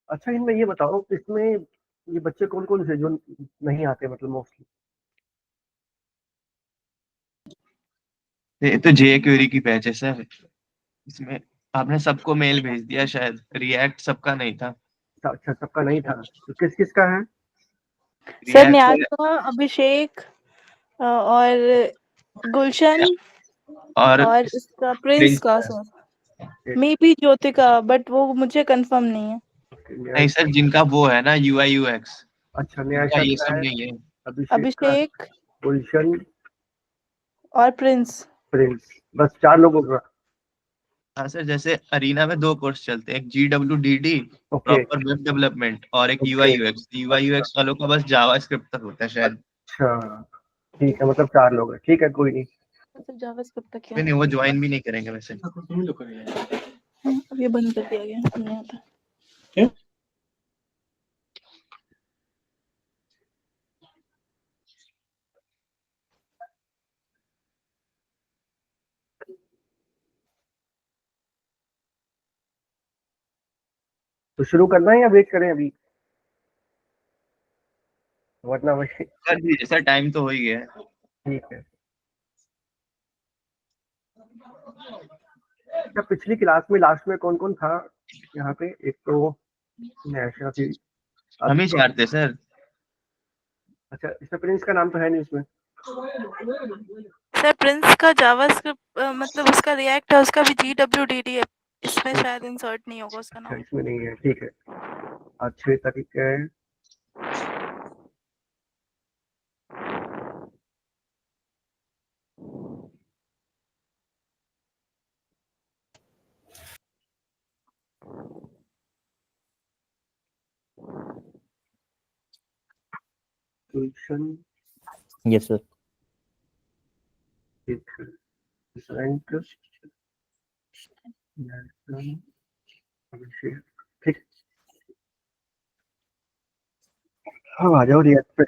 अच्छा, इनमें ये बताओ, इसमें ये बच्चे कौन कौन से जो नहीं आते, मतलब मोस्टली? ये तो जे क्वेरी की बैच है सर। इसमें आपने सबको मेल भेज दिया शायद, रिएक्ट सबका नहीं था। अच्छा, सबका नहीं था, तो किस किस का है? सर रिएक्ट न्यासा, अभिषेक और गुलशन और और इसका प्रिंस प्रिंस का का। Sir, may be Jyothika, but वो मुझे कंफर्म नहीं है। नहीं सर, जिनका वो है ना UI UX, अच्छा, इनका न्यासा ये का सब है, नहीं है। अभिषेक का है, अभिषेक गुलशन, और प्रिंस। प्रिंस, बस 4 लोगों का। हाँ सर, जैसे अरीना में 2 कोर्स चलते हैं, एक GWDD okay. Proper web development, और एक ओके। UI UX वालों का बस जावा स्क्रिप्ट तक होता है शायद। अच्छा, ठीक है, मतलब 4 लोग हैं, ठीक है, कोई नहीं। मतलब जावास्क्रिप्ट तक क्या? नहीं, वो ज्वाइन भी नहीं करेंगे वैसे। अब ये बंद कर दिया गया, नहीं आता। तो शुरू करना है या वेट करें अभी, वरना वही? कर दीजिए सर, टाइम तो हो ही गया है। ठीक है। अच्छा, पिछली क्लास में लास्ट में कौन कौन था यहाँ पे? एक तो नैशा थी। हम ही चार थे सर। अच्छा, इसमें प्रिंस का नाम तो है नहीं इसमें? सर प्रिंस का जावास्क्रिप्ट मतलब उसका रिएक्ट है, उसका भी GWDD है, इसमें शायद इंसर्ट नहीं होगा उसका अच्छा, नाम। इसमें नहीं है, ठीक है। अच्छे तरीके है। गुलशन, यस सर। एक रैंक, नैशा, अभिषेक, ठीक। हाँ, आ जाओ रिएक्ट पे।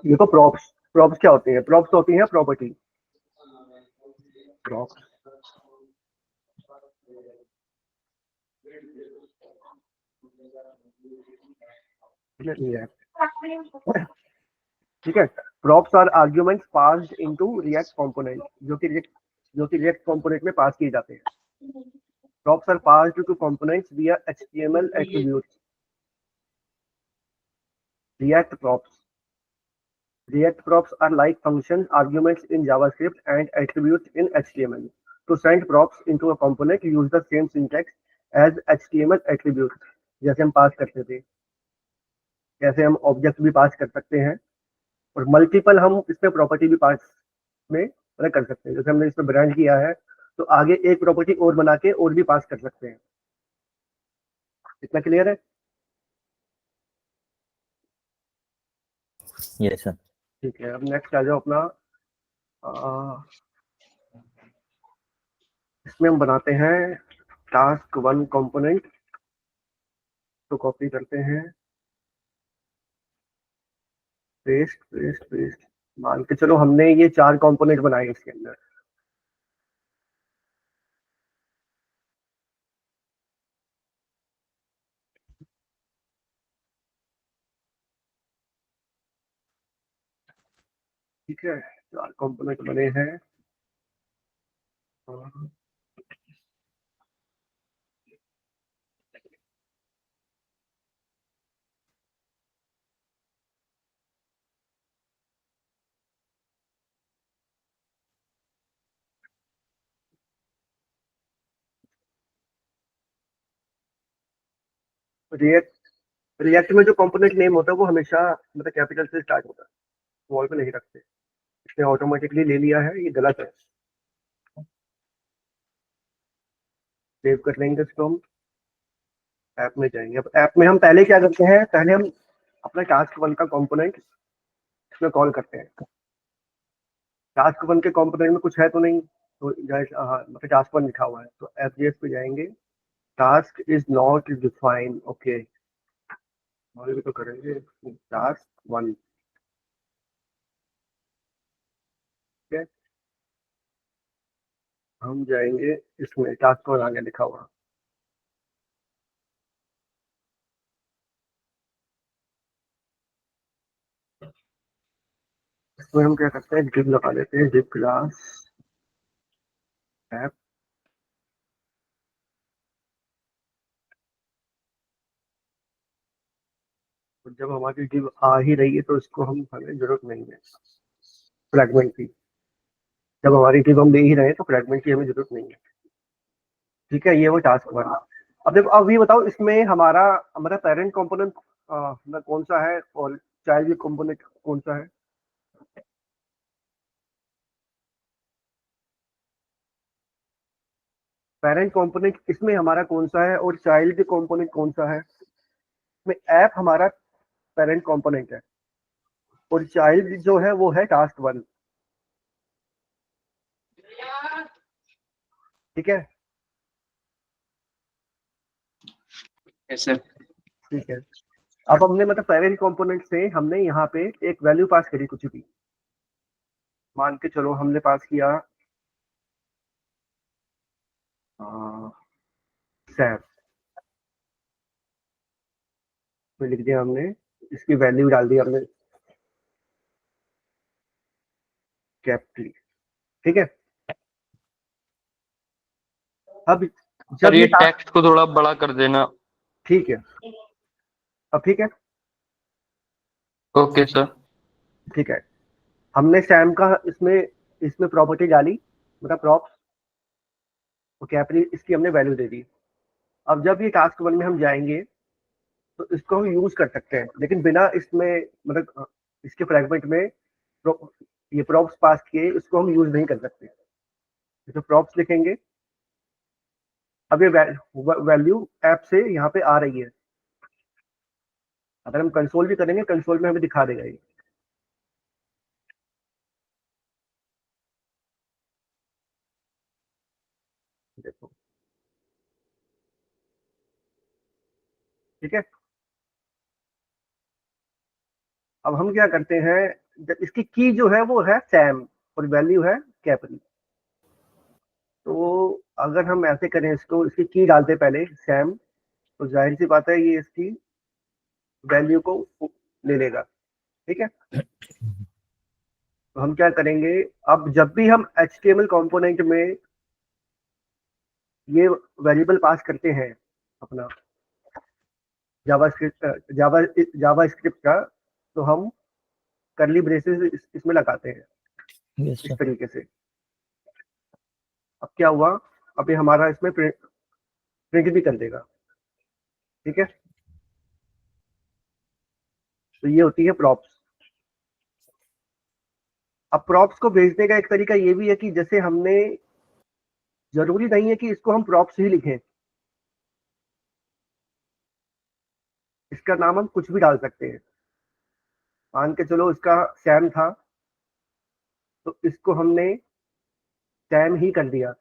देखो, प्रॉप्स, प्रॉप्स क्या होती है? प्रॉप्स होती है प्रॉपर्टी। प्रॉप्स, ठीक है। Props are arguments passed into react component, जो कि रिएक्ट कंपोनेंट में पास किए जाते हैं। Props are passed to components via HTML attributes. React props, React props are like function arguments in JavaScript and attributes in HTML. To send props into a component, use the same syntax as HTML attributes. जैसे हम पास करते थे, जैसे हम object भी पास कर सकते हैं, और मल्टीपल हम इसमें प्रॉपर्टी भी पास में कर सकते हैं। जैसे हमने इसमें ब्रांड किया है, तो आगे एक प्रॉपर्टी और बना के और भी पास कर सकते हैं। इतना क्लियर है? Yes sir. ठीक है, अब नेक्स्ट आ जाओ अपना। इसमें हम बनाते हैं टास्क 1 कंपोनेंट, तो कॉपी करते हैं, पेस्ट पेस्ट पेस्ट। मान के चलो हमने ये 4 कंपोनेंट बनाए इसके अंदर। ठीक है, 4 कंपोनेंट बने हैं। रिएक्ट रिएक्ट में जो कंपोनेंट नेम होता है वो हमेशा मतलब कैपिटल से स्टार्ट होता है, स्मॉल पे नहीं रखते। इसने ऑटोमेटिकली ले लिया है, ये गलत है। सेव कर लेंगे इसको हम, ऐप में जाएंगे। अब ऐप में हम पहले क्या करते हैं, पहले हम अपना टास्क 1 का कंपोनेंट इसमें कॉल करते हैं। टास्क 1 के कंपोनेंट में कुछ है तो नहीं, तो हाँ, मतलब टास्क 1 लिखा हुआ है, तो FJS पे जाएंगे, task is not define, okay और भी तो करेंगे। टास्क 1, ठीक है, हम जाएंगे इसमें टास्क 1 आगे लिखा हुआ। इसमें हम क्या करते हैं, div लगा लेते हैं, div क्लास ऐप। जब हमारी div आ ही रही है तो इसको हमें जरूरत नहीं है फ्रैगमेंट की। जब हमारी div हम दे ही रहे हैं तो फ्रैगमेंट की हमें जरूरत नहीं है, ठीक है। ये वो टास्क 1। अब देखो, अब ये बताओ इसमें हमारा पेरेंट कंपोनेंट कौन सा है और चाइल्ड कंपोनेंट कौन सा है। पेरेंट कंपोनेंट इसमें हमारा कौन सा है और चाइल्ड कंपोनेंट कौन सा है। इसमें ऐप हमारा पेरेंट कंपोनेंट है और चाइल्ड जो है वो है टास्क 1, ठीक है। Yes sir. ठीक है, अब हमने पेरेंट कंपोनेंट से हमने यहाँ पे एक वैल्यू पास करी कुछ भी, मान के चलो हमने पास किया सैम, तो लिख दिया हमने, इसकी वैल्यू डाल दी हमने कैपिटल, ठीक है। अब सर जब ये ये टेक्स्ट को थोड़ा बड़ा कर देना। ठीक है, अब ठीक है, ओके सर। ठीक है। हमने सैम का इसमें इसमें प्रॉपर्टी डाली, प्रॉप्स और कैपिटल, इसकी हमने वैल्यू दे दी। अब जब ये टास्क 1 में हम जाएंगे तो इसको हम यूज कर सकते हैं, लेकिन बिना इसमें इसके फ्रैगमेंट में ये प्रॉप्स पास किए इसको हम यूज नहीं कर सकते। तो प्रॉप्स लिखेंगे, अब ये वैल्यू ऐप से यहाँ पे आ रही है। अगर हम कंसोल भी करेंगे, कंसोल में हमें दिखा देगा ये, देखो, ठीक है। अब हम क्या करते हैं, इसकी की जो है वो है सैम और वैल्यू है कैपिटल। तो अगर हम ऐसे करें, इसको इसकी की डालते पहले सैम, तो जाहिर सी बात है ये इसकी वैल्यू को ले लेगा, ठीक है। तो हम क्या करेंगे, अब जब भी हम HTML कंपोनेंट में ये वेरिएबल पास करते हैं अपना जावा स्क्रिप्ट का, तो हम करली ब्रेसेस इसमें लगाते हैं Yes, इस sir. तरीके से। अब क्या हुआ, अब ये हमारा इसमें प्रिंट भी कर देगा, ठीक है। तो ये होती है प्रॉप्स। अब प्रॉप्स को भेजने का एक तरीका ये भी है कि जैसे हमने, जरूरी नहीं है कि इसको हम प्रॉप्स ही लिखें, इसका नाम हम कुछ भी डाल सकते हैं। मान के चलो इसका सैम था, तो इसको हमने सैम ही कर दिया,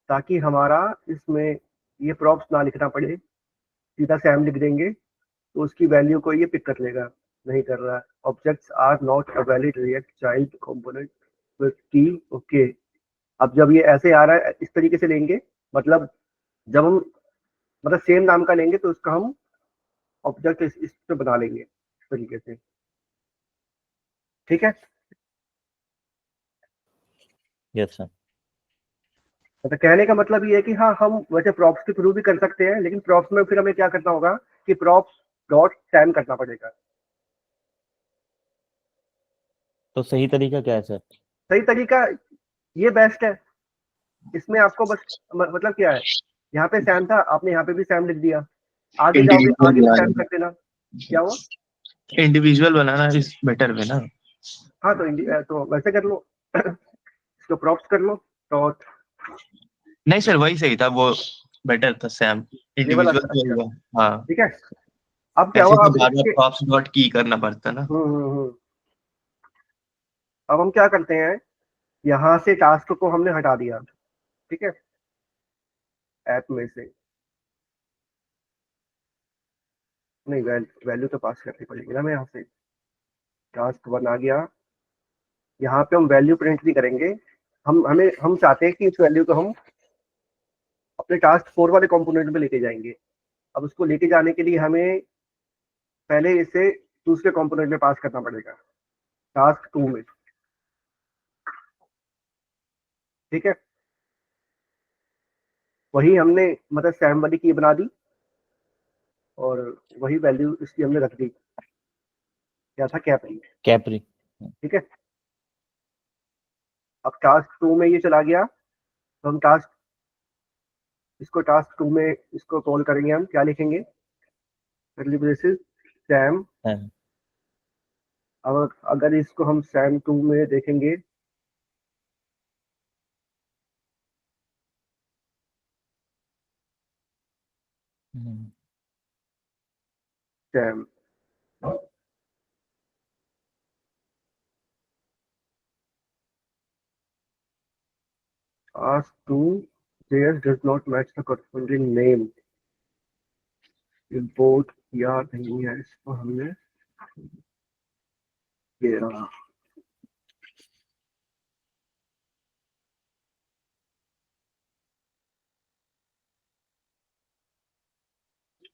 ताकि हमारा इसमें ये प्रॉप्स ना लिखना पड़े, सीधा सैम लिख देंगे तो उसकी वैल्यू को ये पिक कर लेगा। नहीं कर रहा है, objects are not a valid react child component with key, okay. अब जब ये ऐसे आ रहा है, इस तरीके से लेंगे, मतलब जब हम सेम नाम का लेंगे तो उसका हम ऑब्जेक्ट इस पे बना लेंगे इस तरीके से, ठीक है। Yes, sir. कहने का मतलब ये है कि हाँ, हम वैसे प्रॉप्स के थ्रू भी कर सकते हैं, लेकिन प्रॉप्स में फिर हमें क्या करना होगा कि प्रॉप्स डॉट सैम करना पड़ेगा। तो सही तरीका क्या है सर? सही तरीका ये बेस्ट है। इसमें आपको बस मतलब क्या है, यहाँ पे सैम था, आपने यहाँ पे भी सैम लिख दिया, आगे जाओगे आगे भी सैम कर देना। क्या हुआ, individual banana is better way ना। हाँ तो वैसे कर लो इसको प्रॉप्स कर लो डॉट, नहीं सर, वही सही था, वो बेटर था सैम। ये वाला इंडिविजुअल अच्छा, तो हाँ, ठीक है। अब क्या ऐसे हुआ, तो अब बार बार इसके प्रॉप्स डॉट की करना पड़ता ना। अब हम क्या करते हैं, यहाँ से टास्क को हमने हटा दिया, ठीक है, ऐप में से। नहीं, वैल्यू तो पास करनी पड़ेगी ना। मैं यहाँ से टास्क 1 आ गया, यहाँ पे हम वैल्यू प्रिंट नहीं करेंगे। हम चाहते हैं कि इस वैल्यू को हम अपने टास्क 4 वाले कंपोनेंट में लेके जाएंगे। अब उसको लेके जाने के लिए हमें पहले इसे दूसरे कंपोनेंट में पास करना पड़ेगा, टास्क 2 में। ठीक है, वही हमने मतलब सैम वाली की बना दी और वही वैल्यू इसकी हमने रख दी, क्या था, कैपरी। कैपरी। ठीक है, अब टास्क 2 में ये चला गया, तो हम इसको टास्क 2 में इसको कॉल करेंगे। हम क्या लिखेंगे, कर्ली ब्रेसेस सैम। सैम। अब अगर इसको हम सैम 2 में देखेंगे, Sam, task 2 there does not match the corresponding name। Import किया नहीं है इसको हमने, ये रहा।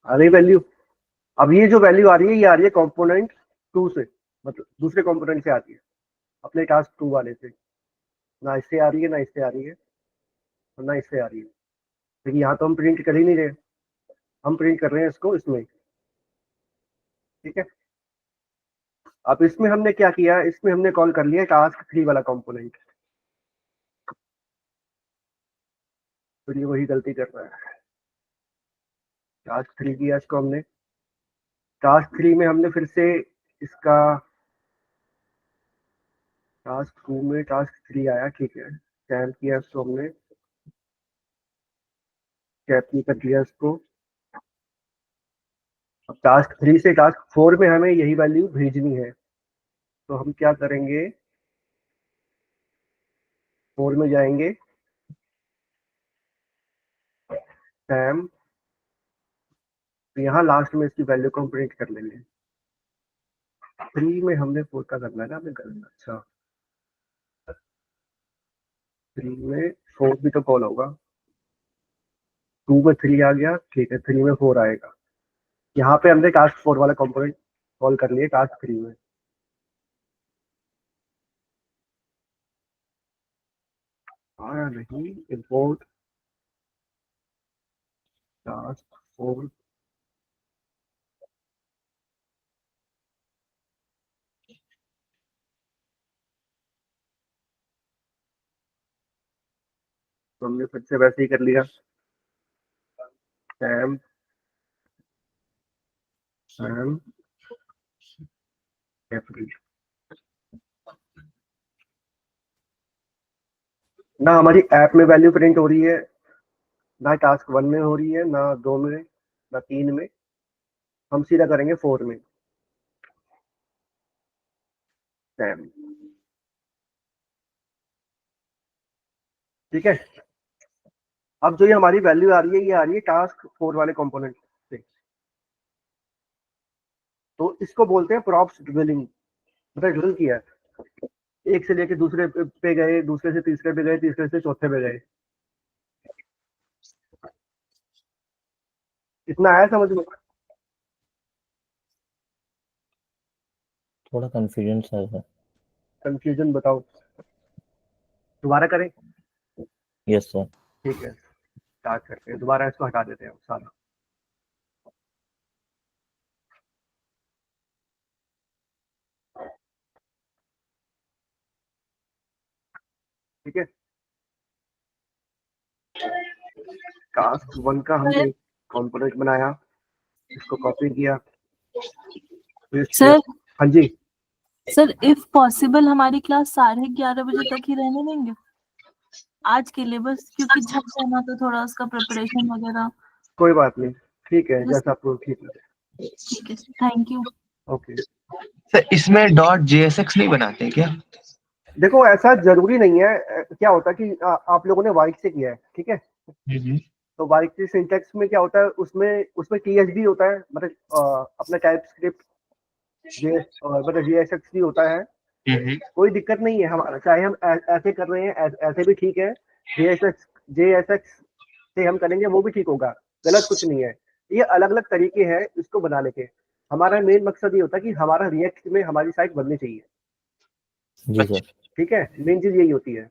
आ रही वैल्यू। अब ये जो वैल्यू आ रही है, ये आ रही है कंपोनेंट 2 से, मतलब दूसरे कंपोनेंट से आती है, अपने टास्क 2 वाले से। ना इससे आ रही है, ना इससे आ रही है, और ना इससे आ रही है। लेकिन यहाँ तो हम प्रिंट कर ही नहीं रहे, हम प्रिंट कर रहे हैं इसको इसमें। ठीक है, अब इसमें हमने क्या किया, इसमें हमने कॉल कर लिया टास्क 3 वाला कंपोनेंट। तो ये वही गलती कर रहा है, टास्क 3 किया इसको हमने। टास्क 3 में हमने फिर से इसका टास्क 2 में टास्क 3 आया। ठीक है, स्कैन किया इसको हमने, कैपरी कर दिया इसको। अब टास्क 3 से टास्क 4 में हमें यही वैल्यू भेजनी है, तो हम क्या करेंगे, 4 में जाएंगे, सैम, तो यहाँ लास्ट में इसकी वैल्यू को हम प्रिंट कर लेंगे। 3 में हमने 4 का करना है ना हमें करना। अच्छा, 3 में 4 भी तो कॉल होगा, 2 में 3 आ गया। ठीक है, 3 में 4 आएगा। यहाँ पे हमने टास्क 4 वाला कंपोनेंट कॉल कर लिए टास्क 3 में। आया नहीं, इम्पोर्ट टास्क 4। तो हमने फिर से वैसे ही कर लिया, सैम सैम कैपरी। ना हमारी ऐप में वैल्यू प्रिंट हो रही है, ना टास्क 1 में हो रही है, ना 2 में, ना 3 में। हम सीधा करेंगे 4 में, सैम। ठीक है, अब जो ये हमारी वैल्यू आ रही है, ये आ रही है टास्क 4 वाले कंपोनेंट से। तो इसको बोलते हैं प्रॉप्स ड्रिलिंग। मतलब ड्रिल किया है, एक से लेके दूसरे पे गए, दूसरे से तीसरे पे गए, तीसरे से चौथे पे गए। इतना आया समझ में? थोड़ा कंफ्यूजन सा है। कंफ्यूजन बताओ, दोबारा करें? Yes sir. ठीक है, स्टार्ट करते हैं दोबारा, इसको हटा देते हैं सारा। ठीक है, टास्क 1 का हमने कंपोनेंट बनाया, इसको कॉपी किया, सर हाँ जी। सर इफ पॉसिबल हमारी क्लास 11:30 बजे तक ही रहने देंगे आज के लिए बस, क्योंकि जब जाना तो थोड़ा उसका प्रिपरेशन वगैरह। कोई बात नहीं, ठीक है, जैसा आपको ठीक लगे। ठीक है, थैंक यू। ओके, सर इसमें .jsx नहीं बनाते क्या? देखो ऐसा जरूरी नहीं है। क्या होता है कि आप लोगों ने वाइट से किया है, ठीक है, तो वाइट की सिंटैक्स में क्या होता है, उसमें TSD होता है, मतलब अपना टाइप स्क्रिप्ट मतलब JSX भी होता है। कोई दिक्कत नहीं है, हमारा चाहे हम ऐसे कर रहे हैं ऐसे भी ठीक है, JSX से हम करेंगे वो भी ठीक होगा, गलत कुछ नहीं है। ये अलग अलग तरीके हैं इसको बनाने के। हमारा मेन मकसद ये होता है कि हमारा रिएक्ट में हमारी साइट बननी चाहिए। जी सर। ठीक है, मेन चीज यही होती है।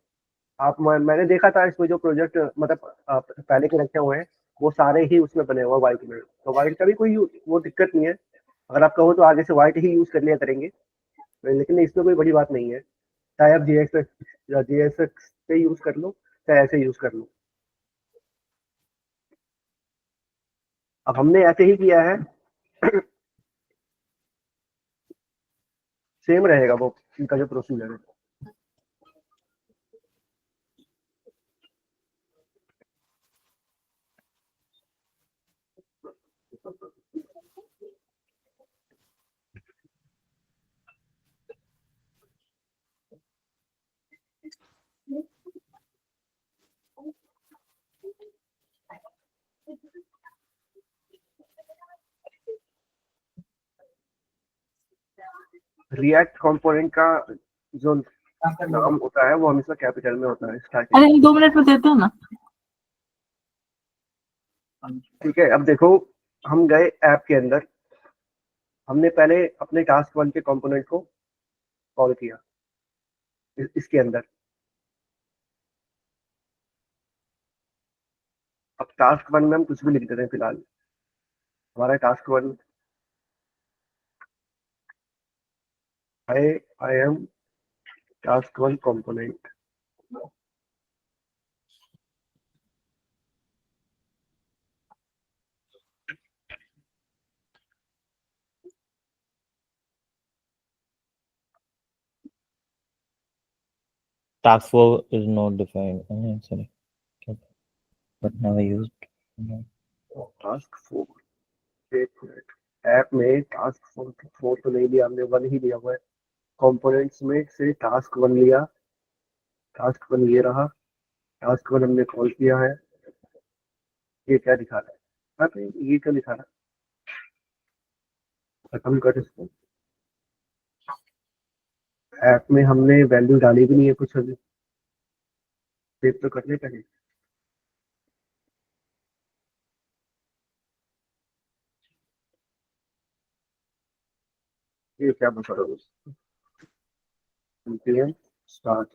मैंने देखा था इसमें जो प्रोजेक्ट मतलब पहले के रखे हुए हैं वो सारे ही उसमें बने हुए व्हाइट में, तो व्हाइट का भी कोई वो दिक्कत नहीं है। अगर आप कहो तो आगे से व्हाइट ही यूज कर लिया करेंगे, लेकिन इसमें कोई बड़ी बात नहीं है। चाहे आप JSX से यूज कर लो, चाहे ऐसे यूज कर लो। अब हमने ऐसे ही किया है, सेम रहेगा वो इनका जो प्रोसीजर है। रिएक्ट कंपोनेंट का जो नाम होता है वो हमेशा कैपिटल में होता है स्टार्टिंग। अरे 2 मिनट में देते हो ना। ठीक है, अब देखो हम गए ऐप के अंदर, हमने पहले अपने टास्क 1 के कंपोनेंट को कॉल किया इसके अंदर। अब टास्क 1 में हम कुछ भी लिख देते हैं फिलहाल। हमारा task 1 I am task 1 component. Task 4 is not defined. Sorry. But now I used. Task 4 एक मिनट, ऐप में टास्क 4 तो नहीं लिया हमने, 1 ही लिया हुआ है। कंपोनेंट्स में से टास्क 1 लिया, टास्क 1 ये रहा, टास्क 1 हमने कॉल किया है। ये क्या दिखा रहा है? हाँ, तो ये क्या दिखा रहा है? खत्म कर इसको। ऐप में हमने वैल्यू डाली भी नहीं है कुछ अभी, सेव तो करने का है। ये क्या बता रहा हूँ, स्टार्ट।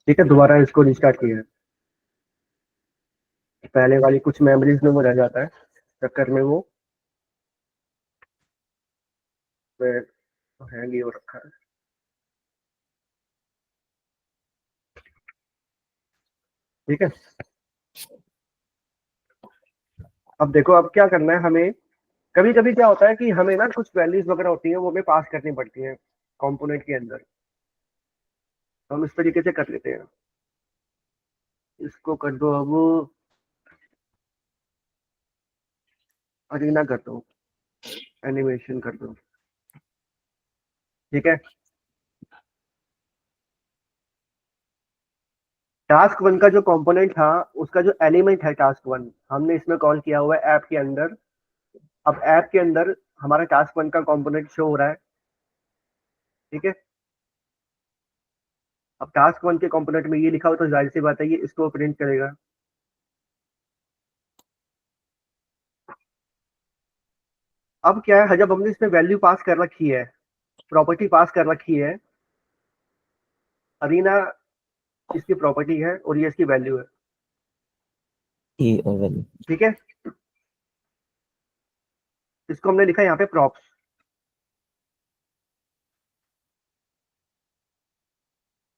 ठीक है, दोबारा इसको रिस्टार्ट किया है। पहले वाली कुछ मेमोरीज में वो रह जाता है, चक्कर में वो हैंग ही हो रखा है। ठीक है, अब देखो अब क्या करना है हमें। कभी कभी क्या होता है कि हमें ना कुछ वैल्यूज वगैरह होती हैं वो हमें पास करनी पड़ती हैं कंपोनेंट के अंदर, तो हम इस तरीके से कर लेते हैं। इसको कर दो अब अरीना कर दो, एनिमेशन कर दो। ठीक है, टास्क 1 का जो कंपोनेंट था उसका जो एलिमेंट है टास्क 1 हमने इसमें कॉल किया हुआ है ऐप के अंदर। अब ऐप के अंदर हमारा टास्क 1 का कंपोनेंट शो हो रहा है। ठीक है, अब टास्क 1 के कंपोनेंट में ये लिखा हो तो जाहिर सी बात है ये इसको प्रिंट करेगा। अब क्या है, जब हमने इसमें वैल्यू पास कर रखी है, प्रॉपर्टी पास कर रखी है, अरीना इसकी प्रॉपर्टी है और ये इसकी वैल्यू है। E or value. ठीक है, इसको हमने लिखा यहाँ पे प्रॉप्स।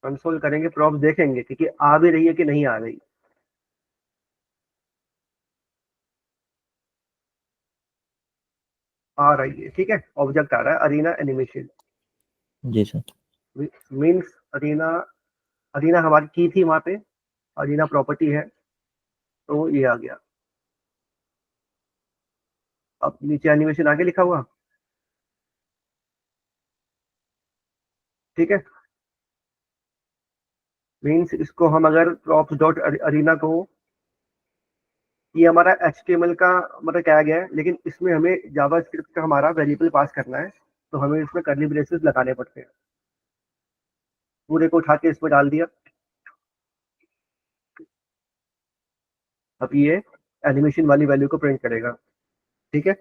कंसोल करेंगे, प्रॉप्स देखेंगे कि आ भी रही है कि नहीं आ रही। आ रही है, ठीक है, ऑब्जेक्ट आ रहा है अरीना एनिमेशन। जी सर। मीन्स अरीना अरीना हमारी की थी वहां पे, अरीना प्रॉपर्टी है, तो ये आ गया। अब नीचे एनिमेशन आगे लिखा हुआ। ठीक है, मीन्स इसको हम अगर props डॉट अरीना को, ये हमारा HTML का मतलब टैग है, लेकिन इसमें हमें जावास्क्रिप्ट का हमारा वेरिएबल पास करना है, तो हमें इसमें कर्ली ब्रेसेस लगाने पड़ते हैं। पूरे को उठा के इसमें डाल दिया। अब ये एनिमेशन वाली वैल्यू को प्रिंट करेगा। ठीक है,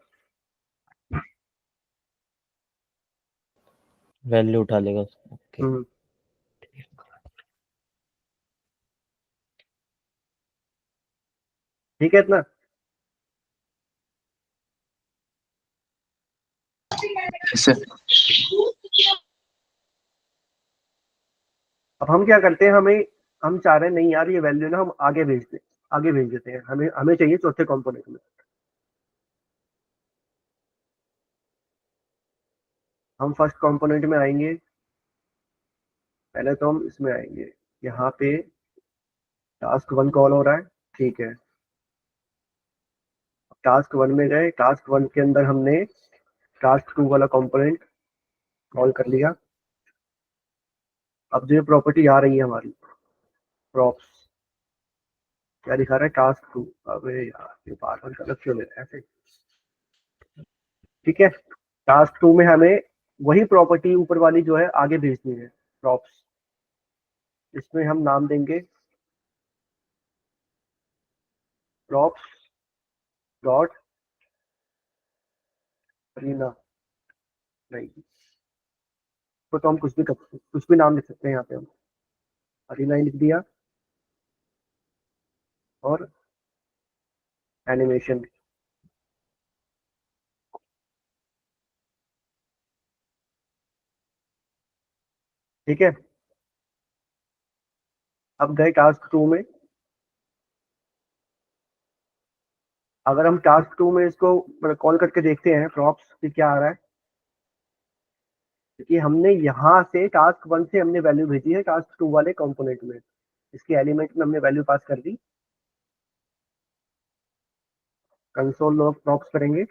वैल्यू उठा लेगा ओके। ठीक है इतना। ऐसे अब हम क्या करते हैं, हम चाह रहे हैं नहीं यार ये वैल्यू ना हम आगे भेज देते हैं, हमें हमें चाहिए चौथे कंपोनेंट में। हम फर्स्ट कंपोनेंट में आएंगे, पहले तो हम इसमें आएंगे, यहाँ पे टास्क 1 कॉल हो रहा है। ठीक है, टास्क 1 में गए, टास्क 1 के अंदर हमने टास्क 2 वाला कंपोनेंट कॉल कर लिया। अब जो प्रॉपर्टी आ रही है हमारी प्रॉप्स, क्या दिखा रहा है, टास्क 2। अबे यार ये पासवर्ड गलत क्यों ले रहा है ऐसे। ठीक है, टास्क 2 में हमें वही प्रॉपर्टी ऊपर वाली जो है आगे भेजनी है, प्रॉप्स। इसमें हम नाम देंगे प्रॉप्स डॉट अरीना। नहीं, तो हम कुछ भी नाम लिख सकते हैं यहाँ पे। हम अरीना ही लिख दिया और एनिमेशन। ठीक है, अब गए टास्क 2 में। अगर हम टास्क 2 में इसको कॉल करके देखते हैं प्रॉप्स कि क्या आ रहा है, क्योंकि हमने यहाँ से टास्क 1 से हमने वैल्यू भेजी है टास्क 2 वाले कंपोनेंट में, इसके एलिमेंट में हमने वैल्यू पास कर दी। कंसोल लॉग प्रॉप्स करेंगे,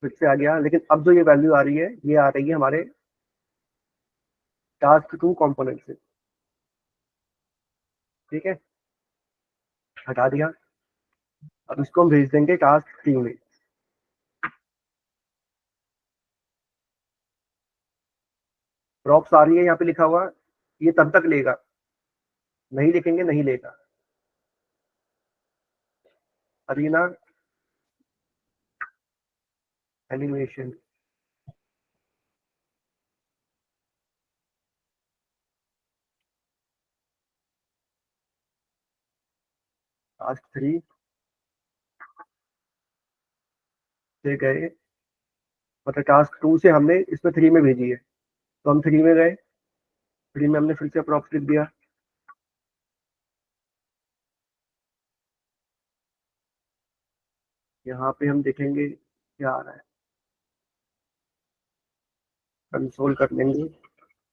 फिर से आ गया, लेकिन अब जो ये वैल्यू आ रही है ये आ रही है हमारे टास्क 2 कंपोनेंट से। ठीक है, हटा दिया। अब इसको हम भेज देंगे टास्क 3 में। प्रॉप्स आ रही है यहाँ पे लिखा हुआ, ये तब तक लेगा, नहीं लिखेंगे नहीं लेगा। अरीना एनिमेशन, टास्क 3 से गए, मतलब टास्क 2 से हमने इसमें 3 में भेजी है, तो हम 3 में गए, 3 में हमने फिर से प्रॉप्स लिख दिया। यहाँ पे हम देखेंगे क्या आ रहा है, कंसोल कर लेंगे,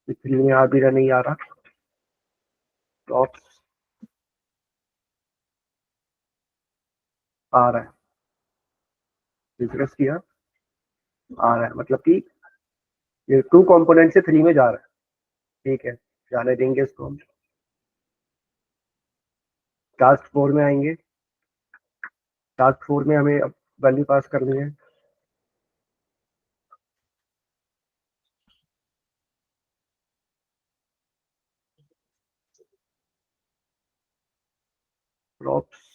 3 में आ भी रहा नहीं आ रहा। प्रॉप्स आ रहा है, रिफ्रेश किया, आ रहा है, मतलब कि ये 2 कंपोनेंट से 3 में जा रहा है। ठीक है, जाने देंगे इसको हम। टास्क 4 में आएंगे, टास्क 4 में हमें अब वैल्यू पास करनी है। प्रॉप्स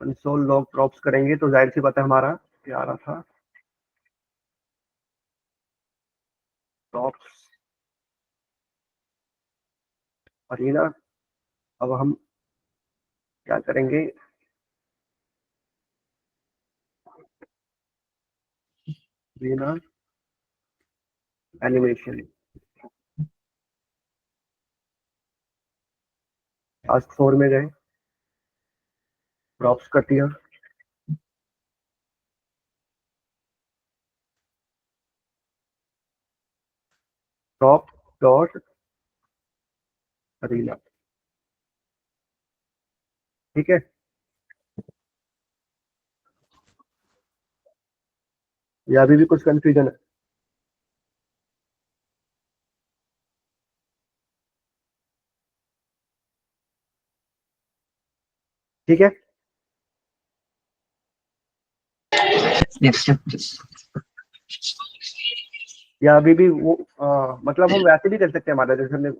कंसोल लॉग प्रॉप्स करेंगे तो जाहिर सी बात है हमारा क्या आ रहा था, प्रॉप्स अरीना। अब हम क्या करेंगे, अरीना एनिमेशन, टास्क 4 में गए, प्रॉप्स कर दिया, प्रॉप डॉट अरीना। ठीक है, या अभी भी कुछ कंफ्यूजन है? ठीक है। या अभी भी वो मतलब हम वैसे भी कर सकते हैं हमारा, जैसे हमने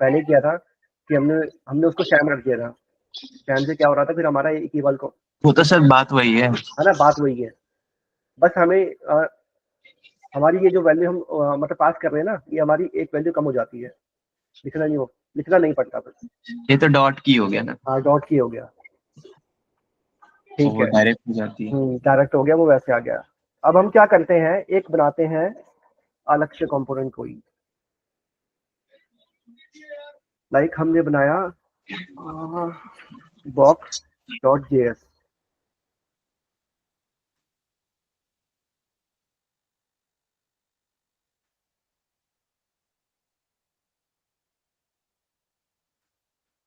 पहले किया था कि हमने हमने उसको सैम रख दिया था। सैम से क्या हो रहा था, फिर हमारा इक्वल को, वो तो सर बात वही है। है ना, बात वही है। बस हमें हमारी ये जो वैल्यू हम मतलब पास कर रहे हैं ना, ये हमारी एक वैल्यू कम हो जाती है, लिखना नहीं पड़ता बस। ये तो डॉट की हो गया ना, हाँ, डॉट की हो गया। तो ठीक वो है, डायरेक्ट हो जाती है। डायरेक्ट हो गया, वो वैसे आ गया। अब हम क्या करते हैं, एक बनाते हैं अलग से कंपोनेंट कोई, लाइक हमने बनाया बॉक्स डॉट जेएस।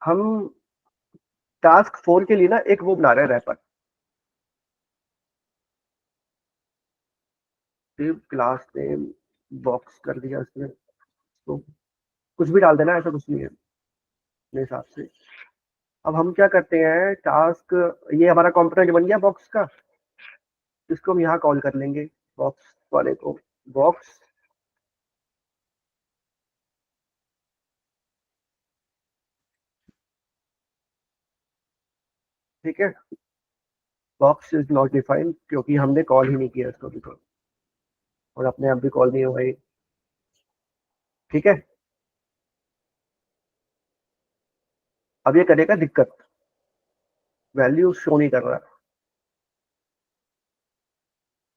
हम टास्क 4 के लिए ना एक वो बना रहे हैं रैपर, क्लास नेम बॉक्स कर दिया इसमें, तो कुछ भी डाल देना, ऐसा कुछ नहीं है मेरे हिसाब से। अब हम क्या करते हैं, टास्क, ये हमारा कंपोनेंट बन गया बॉक्स का, इसको हम यहाँ कॉल कर लेंगे, बॉक्स वाले को बॉक्स ठीक है। बॉक्स इज नॉट डिफाइंड क्योंकि हमने कॉल ही नहीं किया इसको अभी तो, और अपने आप भी कॉल नहीं हुआ ये, ठीक है। अब ये करेगा दिक्कत, वैल्यू शो नहीं कर रहा।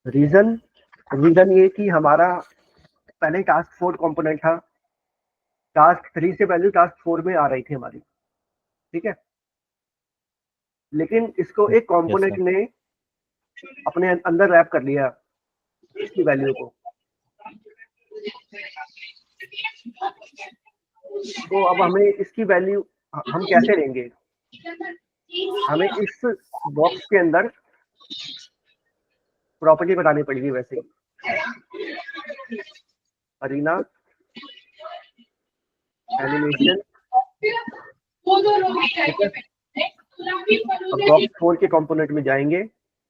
रीजन रीजन ये कि हमारा पहले टास्क 4 कंपोनेंट था, टास्क 3 से वैल्यू टास्क 4 में आ रही थी हमारी, ठीक है। लेकिन इसको एक yes कंपोनेंट sir. ने अपने अंदर रैप कर लिया इसकी वैल्यू को। तो अब हमें इसकी वैल्यू हम कैसे लेंगे, हमें इस बॉक्स के अंदर प्रॉपर्टी बनानी पड़ेगी वैसे ही, अरीना एनिमेशन, ठीक है। अब बॉक्स 4 के कंपोनेंट में जाएंगे,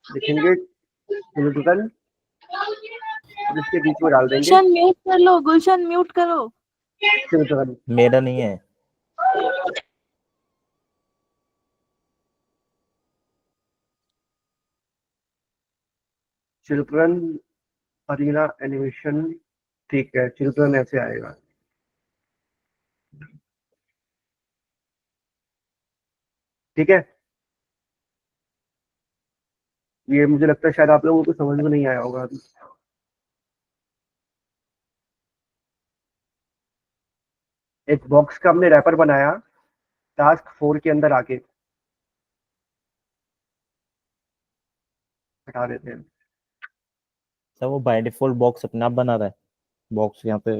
लिखेंगे चिल्ड्रन, और इसके बीच में डाल देंगे गुलशन म्यूट कर लो, गुलशन म्यूट करो। चिल्ड्रन। मेरा नहीं है। चिल्ड्रन अरीना एनिमेशन, ठीक है, चिल्ड्रन ऐसे आएगा, ठीक है। ये मुझे लगता है शायद आप लोगों को समझ में नहीं आया होगा अभी। एक बॉक्स का हमने रैपर बनाया टास्क 4 के अंदर आके, हटा देते हैं। सर वो बाय डिफॉल्ट बॉक्स अपने आप बना रहा है, बॉक्स यहाँ पे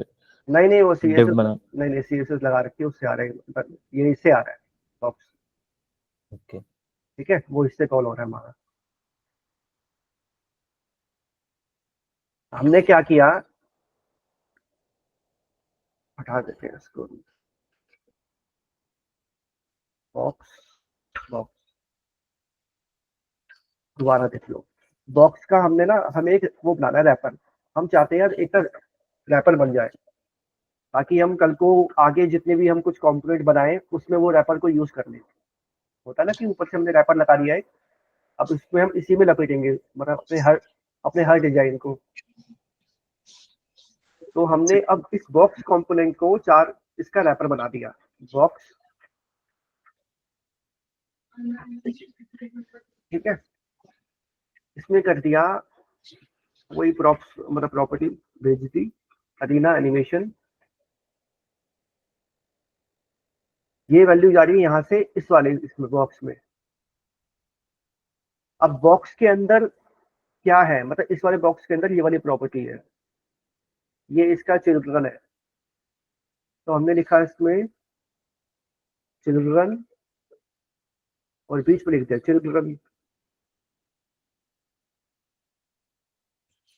नहीं वो div सीएसएस, बना। नहीं सीएसएस लगा रखी है, उससे आ रहा है, ये इससे आ रहा है बॉक्स, ओके ठीक है, वो इससे कॉल हो रहा है हमारा। हमने क्या किया, हटा देते हैं इसको, बॉक्स बॉक्स दोबारा देख लो। बॉक्स का हमने ना, हमें एक वो बनाना है रैपर, हम चाहते हैं यार एक रैपर बन जाए, ताकि हम कल को आगे जितने भी हम कुछ कंपोनेंट बनाएं उसमें वो रैपर को यूज कर लें। होता है ना कि ऊपर से हमने रैपर लगा दिया है, अब इसमें हम इसी में लपेटेंगे, मतलब अपने हर डिजाइन को। तो हमने अब इस बॉक्स कंपोनेंट को 4 इसका रैपर बना दिया, बॉक्स, ठीक है। इसमें कर दिया वही प्रॉप्स, मतलब प्रॉपर्टी भेज दी, अरीना एनिमेशन, ये वैल्यू जा रही है यहाँ से इस वाले इसमें बॉक्स में। अब बॉक्स के अंदर क्या है, मतलब इस वाले बॉक्स के अंदर ये वाली प्रॉपर्टी है, ये इसका चिल्ड्रन है, तो हमने लिखा इसमें चिल्ड्रन और बीच में लिख दिया चिल्ड्रन,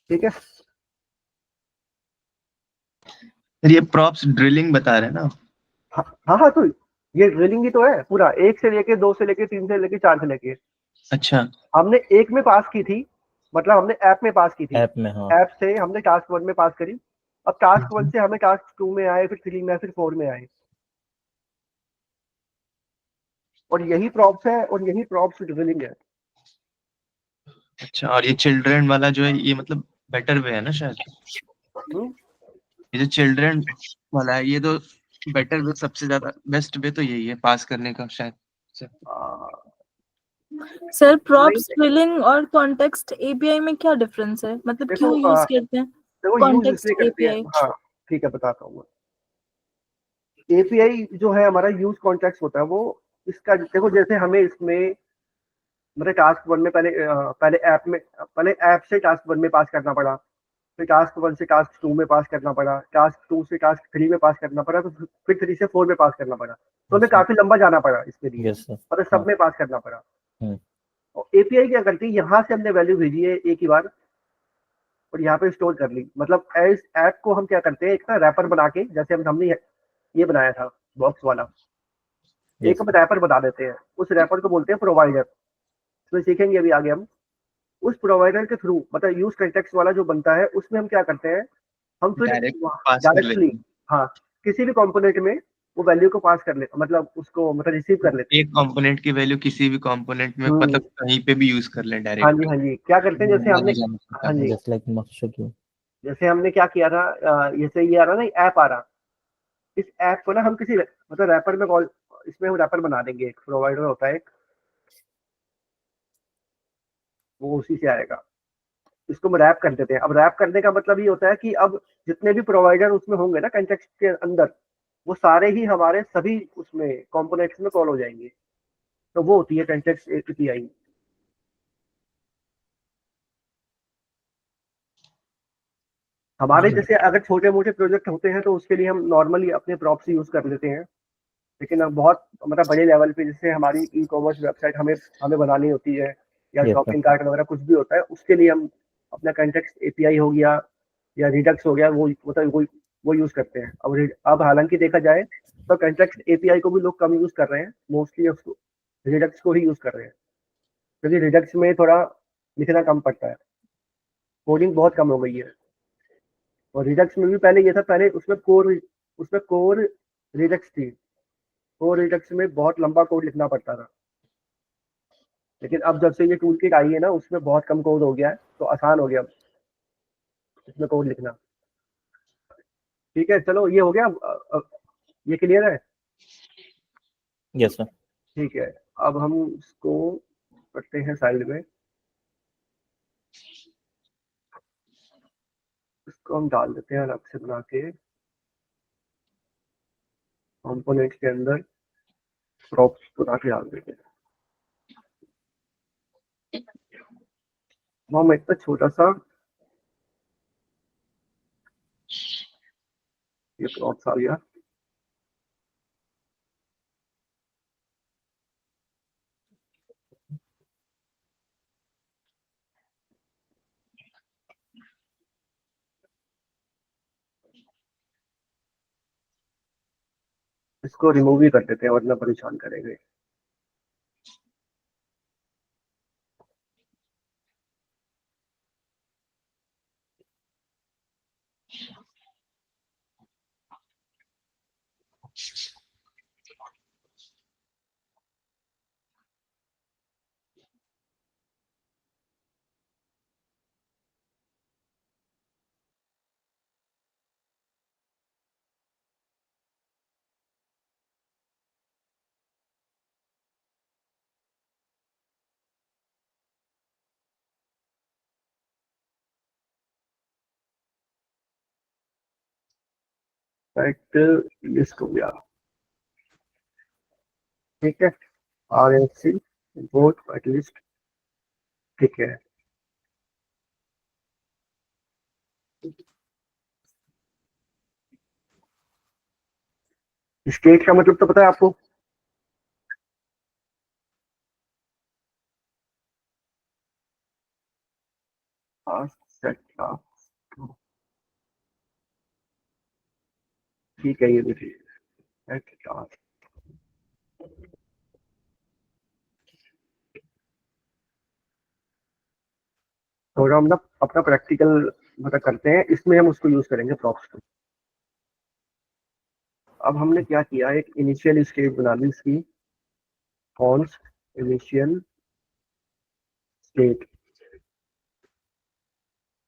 ठीक है। ये प्रॉप्स ड्रिलिंग बता रहे हैं ना। हाँ, तो ये ड्रिलिंग ही तो है पूरा, 1 से लेके 2 से लेके 3 से लेके 4 से लेके। अच्छा हमने एक में पास की थी, मतलब हमने ऐप में पास की थी, ऐप में, हाँ। ऐप से हमने टास्क 1 में पास करी, अब टास्क 1 से हमें टास्क 2 में आए, फिर 3 में आए, फिर 4 में आए, और यही प्रॉप्स है और यही प्रॉप्स ड्रिलिंग है। अच्छा, और ये चिल्ड्रन वाला जो है ये मतलब बेटर वे है ना शायद, हम्म? ये जो चिल्ड्रन वाला है ये तो बेटर वे, सबसे ज्यादा बेस्ट वे तो यही है पास करने का शायद से। आ, सर प्रॉप्स ड्रिलिंग और कॉन्टेक्स्ट एपीआई में क्या डिफरेंस है, मतलब देखो क्यों यूज करते हैं देखो यूज कॉन्टेक्स्ट इसलिए करते हैं, एपीआई? हाँ ठीक है बताता हूँ। एपीआई जो है हमारा यूज कॉन्टेक्स्ट होता है, वो इसका देखो जैसे हमें इसमें मतलब टास्क 1 में पहले ऐप से टास्क 1 में पास करना पड़ा, फिर टास्क 1 से टास्क 2 में पास करना पड़ा, टास्क 2 से टास्क 3 में पास करना पड़ा, तो फिर 3 से 4 में पास करना पड़ा, तो हमें अच्छा। काफी लंबा जाना पड़ा इसके लिए, यस सर। मतलब हाँ। सब में पास करना पड़ा। हम्म। और एपीआई क्या करती है, यहाँ से हमने वैल्यू भेजी है एक ही बार और यहाँ पे स्टोर कर ली, मतलब एज ऐप को हम क्या करते हैं, एक ना रैपर बना के, जैसे हमने ये बनाया था बॉक्स वाला, एक यस हम रैपर बना देते हैं, उस रैपर को बोलते हैं प्रोवाइडर। इसमें सीखेंगे अभी आगे हम। उस प्रोवाइडर के थ्रू मतलब यूज कंटेक्स्ट वाला जो बनता है, उसमें हम क्या करते हैं, हम फिर डायरेक्ट पास कर डायरेक्टली, लेते हैं, हाँ, किसी भी कंपोनेंट में वो वैल्यू को पास कर लेते, मतलब उसको मतलब रिसीव कर लेते एक कंपोनेंट की वैल्यू किसी भी कंपोनेंट में हैं। मतलब कहीं पे भी यूज कर लें हाँ डायरेक्ट, जी हाँ जी, क्या करते हैं जैसे वहाँ हमने, नहीं जाना पड़ता। हाँ जी, जस्ट लाइक मकसद। जैसे हमने क्या किया था, जैसे ये आ रहा ना ऐप आ रहा, इस ऐप को ना हम किसी मतलब रैपर में कॉल, इसमें हम रैपर बना देंगे, एक प्रोवाइडर होता है एक, वो उसी से आएगा, इसको हम रैप कर देते हैं। अब रैप करने का मतलब ये होता है कि अब जितने भी प्रोवाइडर उसमें होंगे ना कंटेक्स्ट के अंदर, वो सारे ही हमारे सभी उसमें कंपोनेंट्स में कॉल हो जाएंगे, तो वो होती है कंटेक्स्ट एपीआई। हमारे जैसे अगर छोटे मोटे प्रोजेक्ट होते हैं तो उसके लिए हम नॉर्मली अपने प्रॉप्स यूज कर लेते हैं, लेकिन अब बहुत मतलब बड़े लेवल पे जैसे हमारी ई कॉमर्स वेबसाइट हमें हमें बनानी होती है, या यस सर। शॉपिंग कार्ट वगैरह कुछ भी होता है, उसके लिए हम अपना कंटेक्स्ट एपीआई हो गया या रिडक्स हो गया, वो मतलब वो यूज करते हैं। अब हालांकि देखा जाए तो कंटेक्स्ट एपीआई को भी लोग कम यूज कर रहे हैं, मोस्टली उसको रिडक्स को ही यूज कर रहे हैं, क्योंकि रिडक्स में थोड़ा लिखना कम पड़ता है, कोडिंग बहुत कम हो गई है। और रिडक्स में भी पहले ये था, पहले उसमें कोर रिडक्स थी, कोर रिडक्स में बहुत लंबा कोड लिखना पड़ता था, लेकिन अब जब से ये टूल किट आई है ना, उसमें बहुत कम कोड हो गया है, तो आसान हो गया अब इसमें कोड लिखना। ठीक है चलो ये हो गया, ये क्लियर है। Yes sir. ठीक है, अब हम इसको करते हैं साइड में, इसको हम डाल देते हैं अलग से बना के कंपोनेंट के अंदर, प्रॉप्स बना के डाल देते हैं। हम इतना छोटा सा ये प्रॉप्स आ गया, इसको रिमूव ही कर देते हैं वरना परेशान करेंगे। राइट, लिस्ट हो गया। ठीक है, R L C import at least, ठीक है। स्टेट का मतलब तो पता है आपको, सेट का, ठीक है ये भी ठीक है। तो हम ना अपना प्रैक्टिकल मतलब करते हैं, इसमें हम उसको यूज करेंगे प्रॉप्स को। अब हमने क्या किया, एक इनिशियल स्टेट बना ली इसकी, const initial state.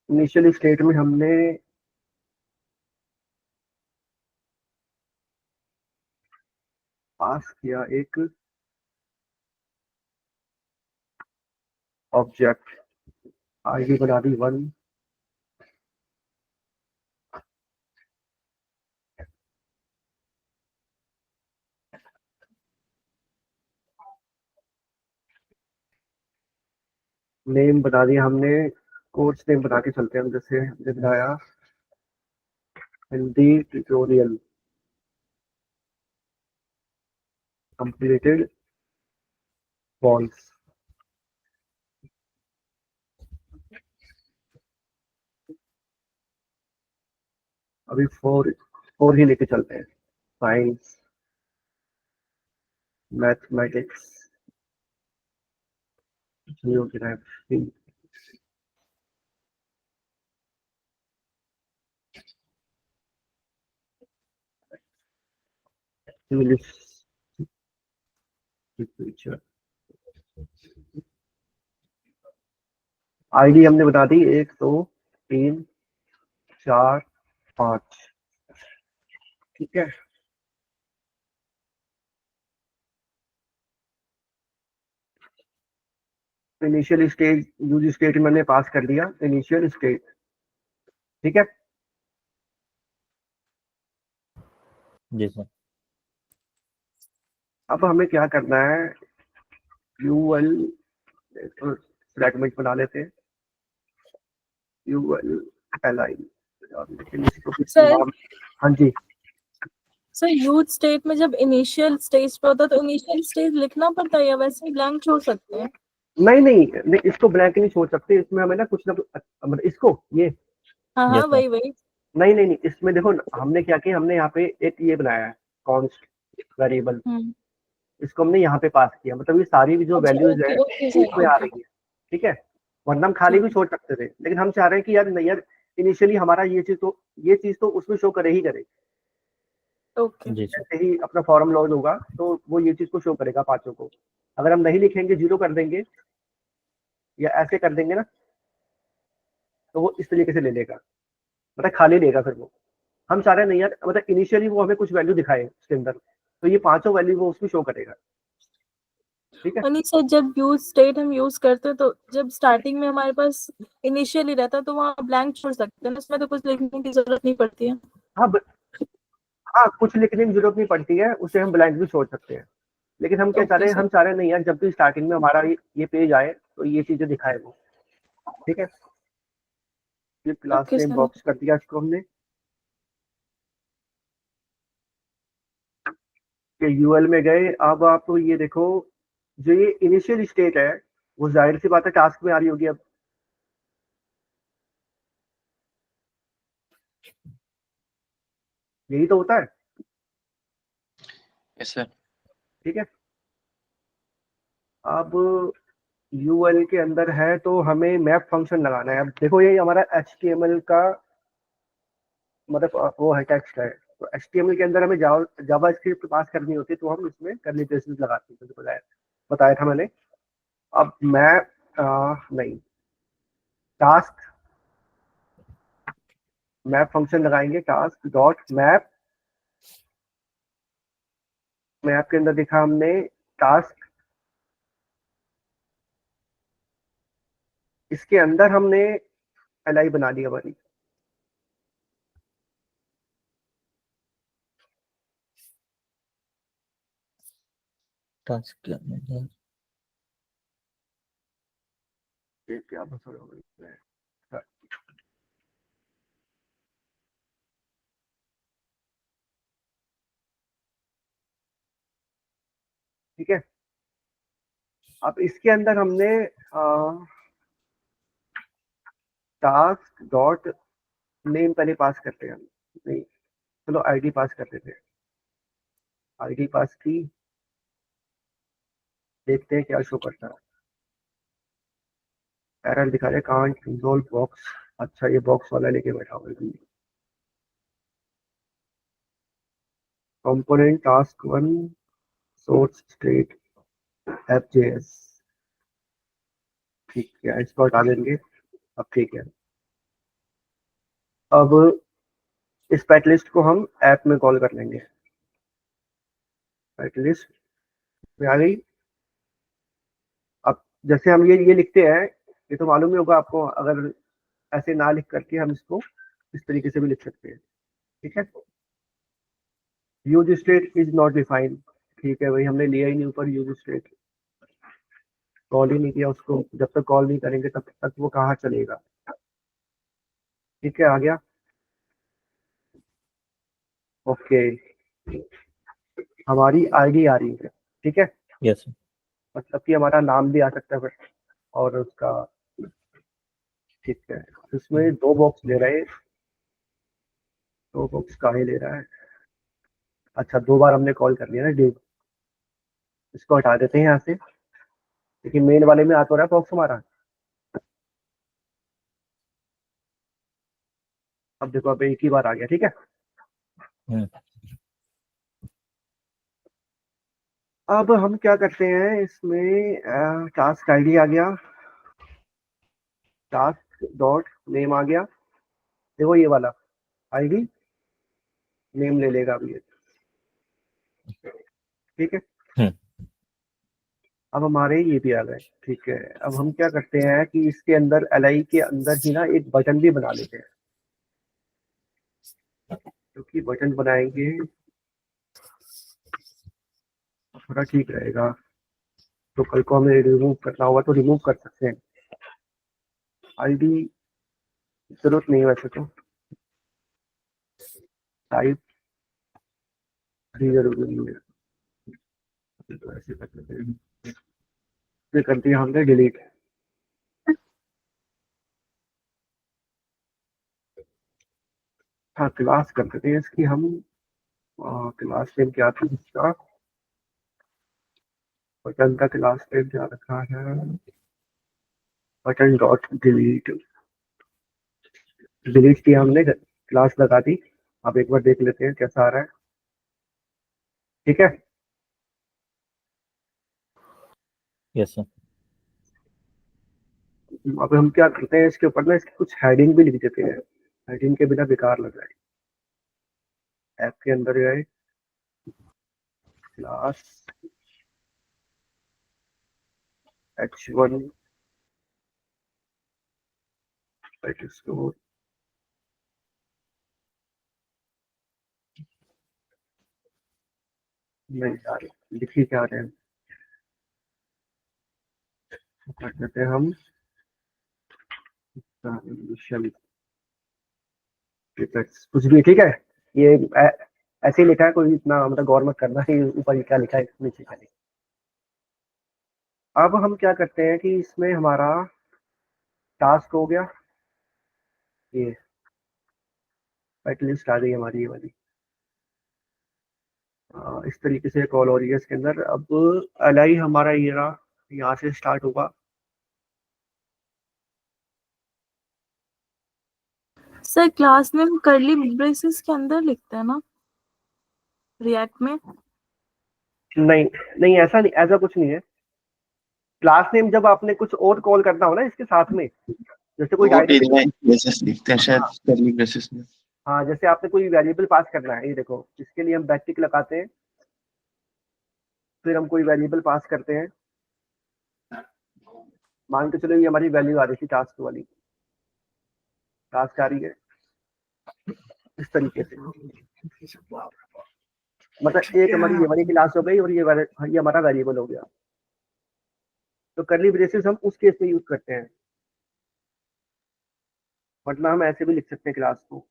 Initial state में हमने पास किया एक ऑब्जेक्ट, आईडी बना दी 1, नेम बना दिया हमने, कोर्स नेम बना के चलते हैं हम, जैसे हमने बनाया हिंदी ट्यूटोरियल कंप्लीटेड फॉल्स। अभी 4 ही लेके चलते हैं, science mathematics geography English literature. ID हमने बता दी 1 2 3 4 5, ठीक है। इनिशियल स्टेज यूज स्टेट मैंने पास कर दिया, इनिशियल स्टेट, ठीक है। जी सर। अब हमें क्या करना है, यूएल फ्रैगमेंट बना लेते हैं, यूएल एल लेकिन इसको किसी सर नाम, हाँ जी सर यूथ स्टेट में जब इनिशियल स्टेज पे होता है तो इनिशियल स्टेज लिखना पड़ता है या वैसे ही ब्लैंक छोड़ सकते हैं? नहीं नहीं नहीं, इसको ब्लैंक नहीं छोड़ सकते, इसमें हमें ना कुछ ना मतलब इसको ये हाँ Yes, हाँ sir. वही वही। नहीं नहीं नहीं, इसमें देखो हमने क्या किया, हमने यहाँ पे एक ये बनाया है कॉन्स्ट वेरिएबल, इसको हमने यहाँ पे पास किया, मतलब ये सारी भी जो अच्छा वैल्यूज ओके है ओके सर इसमें आ ओके रही है, ठीक है। वरना हम खाली भी छोड़ सकते थे, लेकिन हम चाह रहे हैं कि यार नहीं यार, इनिशियली हमारा ये चीज तो उसमें शो करे ही करे, ओके। जी सर। जैसे ही अपना फॉर्म लॉन्च होगा तो वो ये चीज को शो करेगा पांचों को। अगर हम नहीं लिखेंगे, जीरो कर देंगे या ऐसे कर देंगे ना, तो वो इस तरीके से ले लेगा, मतलब खाली लेगा फिर वो। हम चाह रहे हैं नहीं यार, मतलब इनिशियली वो हमें कुछ वैल्यू दिखाए उसके अंदर, तो ये पांचों वैल्यू वो उसमें शो करेगा, ठीक है। अनिल सर जब यूज स्टेट हम यूज करते हैं तो जब स्टार्टिंग में हमारे पास इनिशियली रहता है तो वहाँ ब्लैंक छोड़ सकते हैं, उसमें तो कुछ लिखने की जरूरत नहीं पड़ती है। हाँ हाँ, कुछ लिखने की जरूरत नहीं पड़ती है, उसे हम ब्लैंक भी छोड़ सकते हैं। लेकिन हम क्या चाह ओके रहे हैं, सर। हम चाह रहे हैं नहीं यार, जब भी स्टार्टिंग में हमारा ये पेज आए तो ये चीजें दिखाए वो, ठीक है। ये class okay name sir. Box कर दिया इसको हमने, कि यूएल में गए। अब आप ये देखो, जो ये इनिशियल स्टेट है वो जाहिर सी बात है टास्क में आ रही होगी अब, यही तो होता है, यस सर। ठीक है। अब यूएल के अंदर है तो हमें मैप फंक्शन लगाना है। अब देखो ये हमारा HTML का मतलब वो है, टेक्स्ट है, तो HTML के अंदर हमें जावा स्क्रिप्ट पास करनी होती है, तो हम इसमें करली ब्रेसेस लगाते हैं, जैसे बताया था मैंने। अब मैं नहीं, टास्क मैप फंक्शन लगाएंगे, टास्क डॉट मैप, मैप के अंदर देखा हमने टास्क, इसके अंदर हमने एल बना ली हमारी, टास्क क्या है? ये क्या बस हो गई है? ठीक है। अब इसके अंदर हमने टास्क डॉट नेम पहले पास करते हैं हम, नहीं चलो आईडी पास कर देते हैं, आईडी पास की, देखते हैं क्या शो करता एरर दिखा रहे कांट रिजॉल्व बॉक्स। अच्छा ये बॉक्स वाला लेके बैठा हुआ है। Component task 1 source state FJS. ठीक है, इसको हटा देंगे। अब ठीक है, अब इस पैट लिस्ट को हम ऐप में कॉल कर लेंगे। पैट लिस्ट में आ गई। अब जैसे हम ये लिखते हैं, ये तो मालूम ही होगा आपको, अगर ऐसे ना लिख करके हम इसको इस तरीके से भी लिख सकते हैं। ठीक है, use state is not defined. ठीक है भाई, हमने लिया ही नहीं ऊपर यूज स्टेट, कॉल ही नहीं किया उसको। जब तक कॉल नहीं करेंगे तब तक वो कहाँ चलेगा। ठीक है, आ गया। ओके, हमारी आईडी आ रही है। ठीक है, Yes, sir. मतलब कि हमारा नाम भी आ सकता है फिर, और उसका। ठीक है, इसमें 2 बॉक्स ले रहा है। 2 बॉक्स काहे ले रहा है? अच्छा 2 बार हमने कॉल कर लिया ना ड्यू। इसको हटा देते हैं यहाँ से, लेकिन मेन वाले में आ तो रहा है बॉक्स हमारा। अब देखो, अब एक ही बार आ गया। ठीक है, अब हम क्या करते हैं इसमें, टास्क आईडी आ गया, टास्क डॉट नेम आ गया। देखो ये वाला आईडी नेम ले लेगा अभी ये। ठीक है, अब हमारे ये भी आ गए। ठीक है, अब हम क्या करते हैं कि इसके अंदर एलआई के अंदर ही ना एक बटन भी बना लेते हैं, क्योंकि बटन बनाएंगे थोड़ा ठीक रहेगा। तो कल को हमें रिमूव करना होगा तो रिमूव कर सकते हैं। आईडी जरूरत नहीं है वैसे तो, टाइप भी जरूरी नहीं है, तो ऐसे कर लेते हैं। ये कर दिया हमने डिलीट। हाँ, क्लास कर देते हैं इसकी हम। क्लास नेम क्या था इसका? बटन का क्लास नेम क्या रखा है? Button dot delete. डिलीट किया हमने, क्लास लगा दी। अब एक बार देख लेते हैं कैसा आ रहा है। ठीक है, yes, sir. अब हम क्या करते हैं, इसके ऊपर ना इसकी कुछ हेडिंग भी लिख देते हैं। हेडिंग के बिना बेकार लग रहा है। ऐप के अंदर गए, क्लास h1 स्टोर। नहीं आ रहे, लिखी क्या रहे हैं, कर देते हैं हम initial effects, कुछ भी। ठीक है, ये ऐसे ही लिखा है, कोई इतना मतलब गौर मत करना कि ऊपर क्या लिखा है नीचे क्या लिखा है। अब हम क्या करते हैं कि इसमें हमारा टास्क हो गया, ये पैट लिस्ट आ गई हमारी, ये वाली। इस तरीके से कॉल हो रही है इसके अंदर। अब एलआई हमारा ये रहा, यहाँ से स्टार्ट होगा। Sir class name curly braces के अंदर लिखते हैं ना रिएक्ट में? नहीं नहीं, ऐसा नहीं, ऐसा कुछ नहीं है। क्लास नेम जब आपने कुछ और कॉल करना हो ना इसके साथ में, जैसे कोई वो डायरेक्ट, इनलाइन ब्रेसेस लिखते हैं शायद कर्ली ब्रेसेस में। हाँ जैसे आपने कोई वेरिएबल पास करना है, ये देखो इसके लिए हम बैकटिक लगाते हैं, फिर हम कोई वेरिएबल पास करते हैं। मान के चलो ये हमारी वैल्यू आ रही थी टास्क वाली, टास्क आ रही है इस तरीके से। मतलब एक हमारी ये वाली क्लास हो गई और ये हमारा वेरिएबल हो गया। तो कर्ली ब्रेसेस हम उस केस में यूज करते हैं, वरना हम ऐसे भी लिख सकते हैं क्लास को।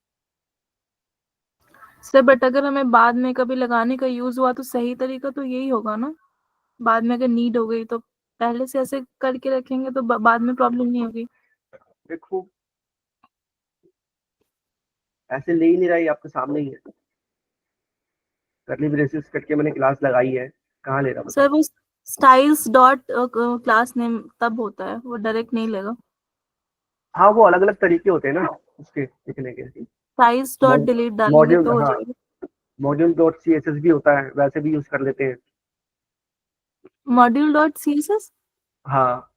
सर बट अगर हमें बाद में कभी लगाने का यूज हुआ तो सही तरीका तो यही होगा ना, बाद में अगर नीड हो गई तो पहले से ऐसे करके रखेंगे तो बाद में प्रॉब्लम नहीं होगी। देखो ऐसे ले ही नहीं रहा है, आपके सामने ही है। कर्ली ब्रेसेस करके मैंने क्लास लगाई है, कहाँ ले रहा सर वो स्टाइल्स डॉट क्लास नेम तब होता है, वो डायरेक्ट नहीं लेगा। हाँ वो अलग अलग तरीके होते हैं ना उसके लिखने के। साइज डॉट डिलीट डालेंगे मॉड्यूल, तो हो हाँ जाएगा। Module dot C S S भी होता है, वैसे भी यूज कर लेते हैं। मॉड्यूल डॉट सीएसएस, हाँ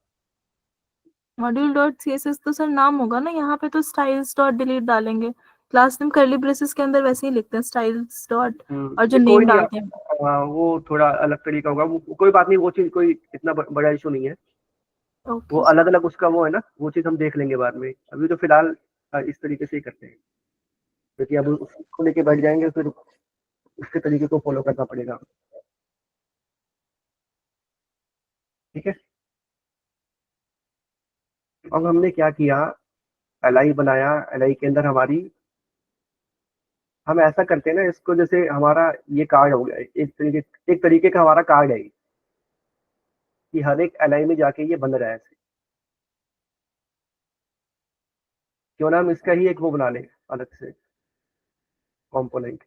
मॉड्यूल डॉट सीएसएस तो सर नाम होगा ना, यहाँ पे तो स्टाइल्स डॉट डिलीट डालेंगे। क्लास नेम कर्ली ब्रेसेस के अंदर वैसे ही लिखते हैं स्टाइल्स डॉट, और जो ये कोई नेम नहीं, डालते हैं। हाँ वो थोड़ा अलग तरीका होगा, वो कोई बात नहीं, वो चीज कोई इतना बड़ा इशू नहीं है। वो ओके अलग अलग उसका वो है ना, वो चीज हम देख लेंगे बाद में, अभी तो फिलहाल इस तरीके से ही करते हैं, क्योंकि अब उसको लेके बैठ जाएंगे फिर उसके तरीके को फॉलो करना पड़ेगा। ठीक है, अब हमने क्या किया, एल बनाया, एल के अंदर हमारी, हम ऐसा करते हैं ना इसको, जैसे हमारा ये कार्ड हो गया, एक तरीके का हमारा कार्ड है ये, कि हर एक एल में जाके ये बंद रहा है ऐसे। क्यों ना हम इसका ही एक वो बना लें अलग से कंपोनेंट,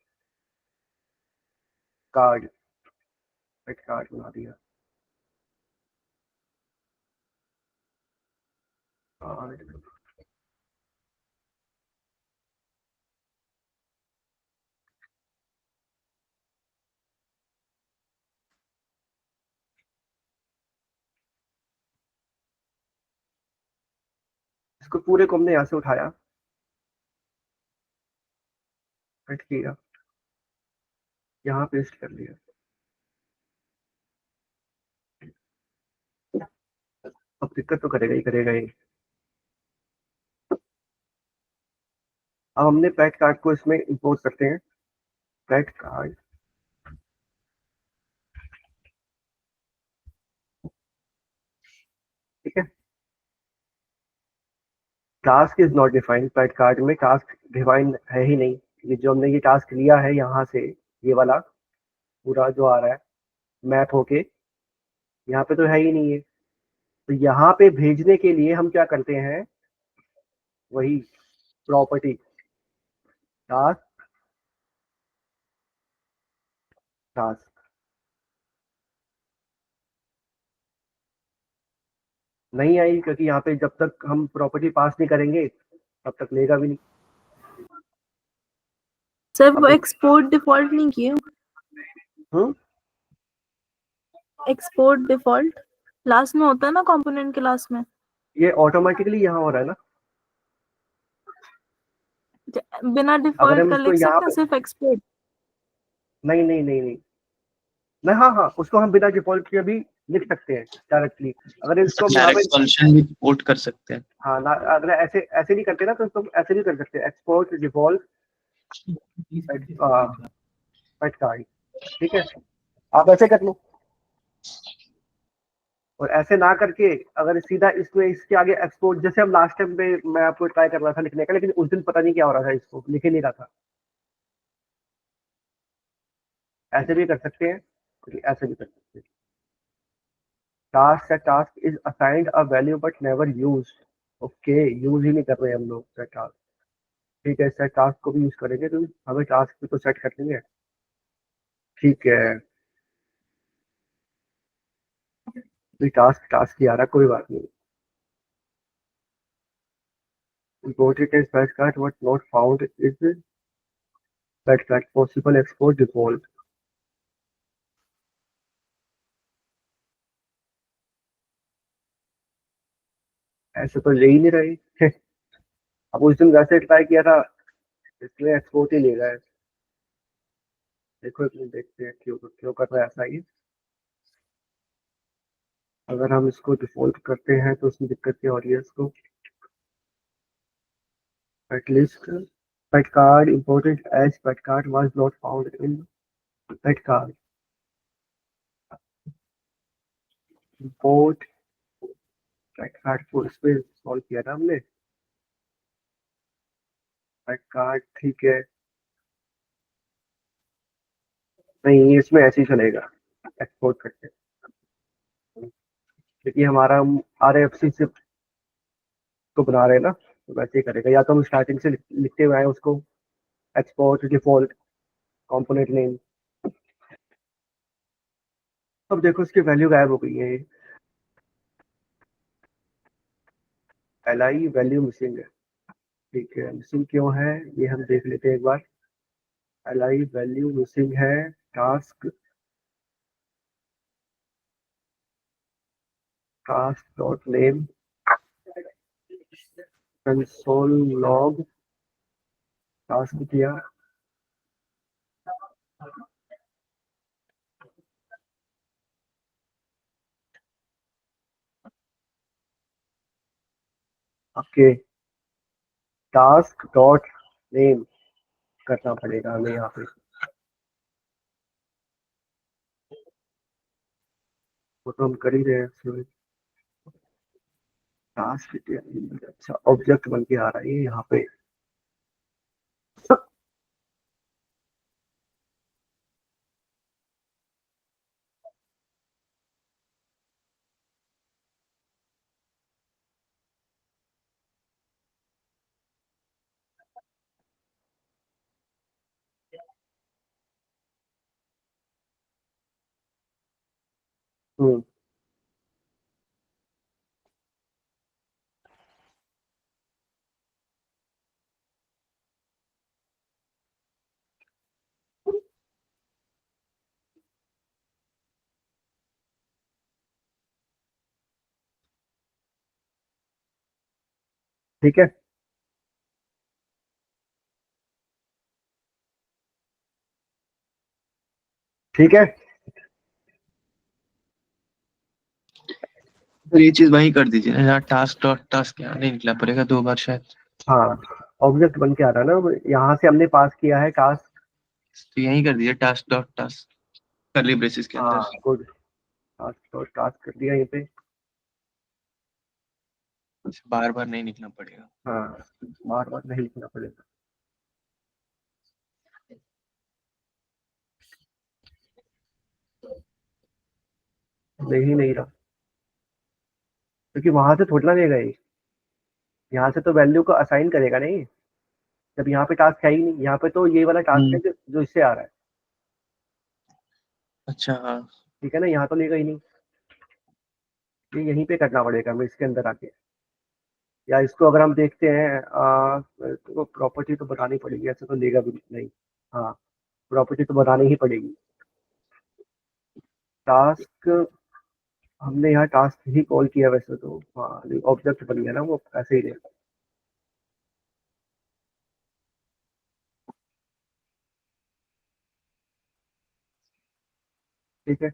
कार्ड, एक कार्ड बना दिया। कार्ड, इसको पूरे को हमने यहाँ से उठाया, कट किया, यहाँ पेस्ट कर लिया। अब दिक्कत तो करेगा ही करेगा ही। अब हमने पैट कार्ड को इसमें इंपोर्ट करते हैं, पैट कार्ड, ठीक है। Task is not defined, PAT card में टास्क डिफाइन है ही नहीं। ये जो हमने ये टास्क लिया है यहाँ से, ये वाला पूरा जो आ रहा है मैप होके, यहाँ पे तो है ही नहीं है। तो यहाँ पे भेजने के लिए हम क्या करते हैं, वही प्रॉपर्टी, टास्क, टास्क नहीं आई, क्योंकि यहाँ पे जब तक हम प्रॉपर्टी पास नहीं करेंगे तब तक लेगा भी नहीं। सर अब वो एक्सपोर्ट डिफॉल्ट नहीं किए, हम्म, एक्सपोर्ट डिफॉल्ट लास्ट में होता है ना कंपोनेंट के लास्ट में, ये ऑटोमेटिकली यहाँ हो रहा है ना। बिना अगर डिफॉल्ट हम का इसको लिख यहाँ सकते हैं, पे, सिर्फ एक्सपोर्ट। नहीं नहीं नहीं नहीं नहीं, हाँ हाँ उसको हम बिना डिफॉल्ट के भी लिख सकते हैं डायरेक्टली। अगर इसको हम यहाँ पे, डायरेक्ट सॉल्यूशन भी पोर्ट कर सकते हैं। हाँ ना, अगर ऐसे ऐसे नहीं करते ना तो इसको हम ऐसे भी कर सकते हैं, एक्सपोर्ट डिफॉल्ट पैट कार्ड, ठीक है। आप ऐसे कर लो, और ऐसे ना करके अगर सीधा इसमें इसके आगे एक्सपोर्ट, जैसे हम लास्ट टाइम पे मैं आपको ट्राई कर रहा था लिखने का, लेकिन उस दिन पता नहीं क्या हो रहा था, इसको लिख ही नहीं रहा था। ऐसे भी कर सकते हैं, ऐसे भी कर सकते हैं। टास्क है, task is assigned a value but never use, okay use ही नहीं कर रहे हम लोग सेट टास्क, ठीक है। सेट टास्क को भी यूज करेंगे तो हमें टास्क भी तो सेट कर लेंगे, ठीक है। तो टास्क टास्क ही आ रहा, कोई बात नहीं। Imported as batch card, what not found is batch card possible export default. ऐसे तो ले ही नहीं रही। अब उस दिन वैसे ट्राई किया था, इसमें एक्सपोर्ट ही ले रहा है। देखो एक मिनट देखते हैं क्यों क्यों कर रहा है ऐसा ही। अगर हम इसको डिफॉल्ट करते हैं तो उसमें दिक्कत क्या हो रही है इसको, at least pet card imported as pet card was not found in pet card import pet card को इस पे सॉल्व किया था हमने, pet card ठीक है। नहीं इसमें ऐसे ही चलेगा, एक्सपोर्ट करके, क्योंकि हमारा हम RFC से को बना रहे हैं ना, तो वैसे ही करेगा। या तो हम स्टार्टिंग से लिखते हुए आए उसको, एक्सपोर्ट डिफॉल्ट कंपोनेंट नेम। अब देखो इसकी वैल्यू गायब हो गई है, li वैल्यू मिसिंग है। ठीक है, मिसिंग क्यों है ये हम देख लेते हैं एक बार। li वैल्यू मिसिंग है। Task dot name console log task किया। ओके, टास्क डॉट नेम करना पड़ेगा हमें यहाँ पे। वो तो हम कर ही रहे हैं। टास्क अच्छा ऑब्जेक्ट बन के आ रहा है ये यहाँ पे। हम्म, ठीक है। ठीक है, तो ये चीज वही कर दीजिए ना जहाँ टास्क डॉट टास्क यहाँ नहीं निकला पड़ेगा 2 बार शायद। हाँ ऑब्जेक्ट बन के आ रहा है ना, यहाँ से हमने पास किया है टास्क। तो यही कर दीजिए task dot task curly braces के हाँ अंदर। गुड, टास्क डॉट टास्क कर दिया यहीं पे। बार बार नहीं निकलना पड़ेगा। हाँ बार बार नहीं लिखना पड़ेगा। नहीं रहा, क्योंकि वहां से थोड़ा लेगा ये, यहाँ से तो वैल्यू को असाइन करेगा नहीं। जब यहाँ पे टास्क है ही नहीं, यहाँ पे तो ये वाला टास्क है जो इससे आ रहा है। अच्छा हाँ। ठीक है ना, यहाँ तो लेगा ही नहीं, ये यहीं पे करना पड़ेगा हमें इसके अंदर आके। या इसको अगर हम देखते हैं तो प्रॉपर्टी तो बतानी पड़ेगी, ऐसे तो लेगा भी नहीं। हाँ प्रॉपर्टी तो बतानी ही पड़ेगी। टास्क हमने यहाँ टास्क ही कॉल किया वैसे तो, हाँ ऑब्जेक्ट बन गया ना वो, ऐसे ही रहेगा। ठीक है,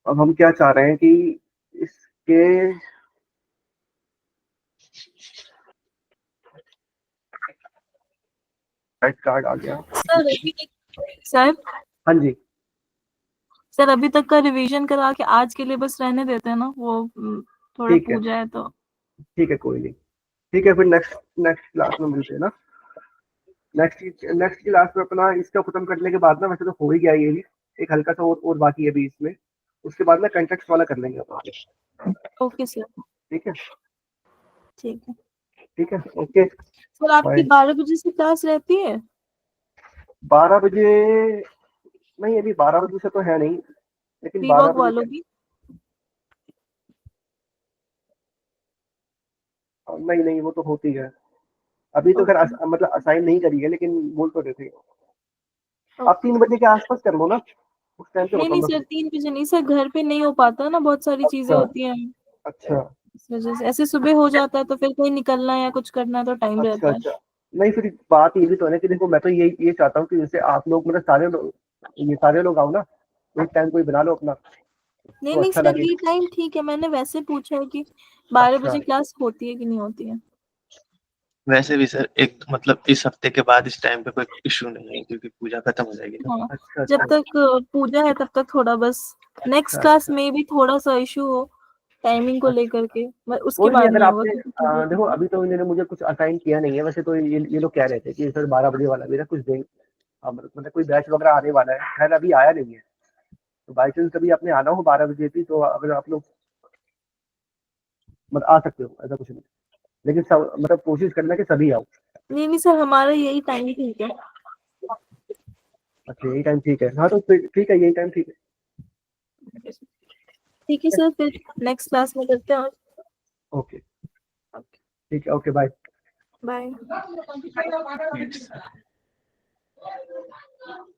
अब हम क्या चाह रहे हैं कि इसके हेड कार्ड आ गया। सर हाँ जी, सर अभी तक का रिवीजन करा के आज के लिए बस रहने देते हैं ना, वो थोड़ा ठीक है। पूजा है तो। ठीक है कोई नहीं, ठीक है फिर नेक्स्ट नेक्स्ट क्लास में मिलते हैं ना। नेक्स्ट क्लास में अपना इसका खत्म करने के बाद ना, वैसे तो हो ही गया ये भी, एक हल्का सा और बाकी है भी इसमें। उसके बाद ना कंटेक्स्ट वाला कर लेंगे अपन। Okay sir. ठीक है, ठीक है ठीक है, ओके सर। आपकी बाय। 12 बजे से क्लास रहती है? 12 बजे नहीं, अभी 12 बजे से तो है नहीं, लेकिन 12 वीवॉक बजे वालों से की? नहीं नहीं, वो तो होती है। अभी तो खैर मतलब असाइन नहीं करी है, लेकिन बोल तो रहे थे। आप 3 बजे के आसपास कर लो ना, उस टाइम पे नहीं होता नहीं हूँ सर, 3 बजे नहीं सर, घर पे नहीं हो पाता ना, बहुत सारी चीजें अच्छा होती हैं अच्छा इस वजह से। ऐसे सुबह हो जाता है तो फिर कहीं निकलना है या कुछ करना है तो टाइम अच्छा रहता है। अच्छा। नहीं फिर बात ये भी तो है ना कि देखो, मैं तो ये चाहता हूँ कि जैसे आप लोग मतलब सारे लोग आओ ना, एक टाइम कोई बना लो अपना, नहीं तो नहीं अच्छा सर, लगे। ये टाइम ठीक है, मैंने वैसे पूछा है कि 12 अच्छा बजे क्लास होती है कि नहीं होती है। वैसे भी सर एक मतलब इस हफ्ते के बाद इस टाइम पे कोई इशू नहीं है क्योंकि पूजा खत्म हो जाएगी ना। हाँ, अच्छा जब अच्छा तक पूजा है तब तक थोड़ा बस। नेक्स्ट अच्छा क्लास अच्छा। में भी थोड़ा सा इशू हो टाइमिंग को अच्छा लेकर के, उसके कोई नहीं, बाद अगर नहीं होगा आपने क्योंकि पूजा देखो खत्म। अभी तो इन्होंने मुझे कुछ असाइन किया नहीं है, वैसे तो ये लोग कह रहे थे कि सर 12 बजे वाला भी ना कुछ देंगे। मतलब कोई बैच वगैरह आने वाला है, खैर अभी आया नहीं है। तो बाई चांस कभी आपने आना हो 12 बजे भी, तो अगर आप लोग मतलब आ सकते हो, ऐसा कुछ नहीं। लेकिन सब मतलब कोशिश करना कि सभी आओ। नहीं नहीं सर, हमारा यही टाइम ठीक है। अच्छा यही टाइम ठीक है, हाँ तो फिर ठीक है, यही टाइम ठीक है। ठीक है सर, फिर नेक्स्ट क्लास में करते हैं। ओके ठीक है, ओके बाय। बाय। Yes.